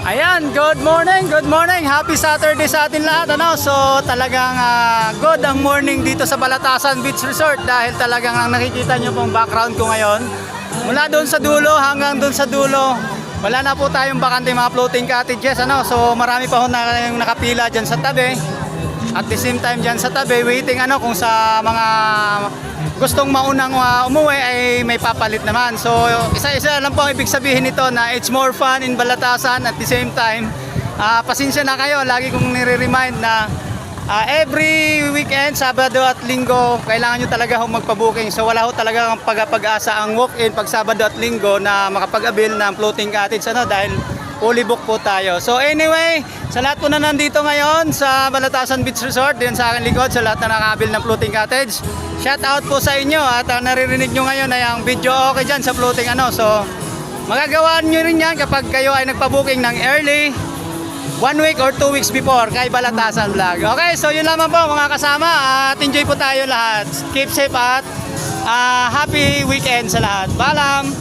Ayan, good morning, happy Saturday sa atin lahat, ano? So talagang good ang morning dito sa Balatasan Beach Resort dahil talagang ang nakikita nyo pong background ko ngayon mula doon sa dulo hanggang doon sa dulo, wala na po tayong bakante mga floating cottages, ano? So marami pa ho na yung nakapila dyan sa tabi. At the same time dyan sa tabi, waiting kung sa mga gustong maunang umuwi ay may papalit naman. So isa-isa lang po ang ibig sabihin nito na it's more fun in Balatasan. At the same time, pasensya na kayo, lagi kong nire-remind na every weekend, Sabado at Linggo, kailangan nyo talaga magpa-booking. So wala ho talaga pag-asa ang walk-in pag Sabado at Linggo na makapag-avail ng floating cottage, dahil fully book po tayo. So anyway, sa lahat po na nandito ngayon sa Balatasan Beach Resort, din sa akin likod, sa lahat na nakabil ng floating cottage, shout out po sa inyo. At naririnig nyo ngayon ay ang video okay dyan sa floating So magagawa nyo rin yan kapag kayo ay nagpa-booking ng early 1 week or 2 weeks before kay Balatasan Vlog. Okay, so yun lamang po mga kasama, at enjoy po tayo lahat. Keep safe at happy weekend sa lahat. Paalam!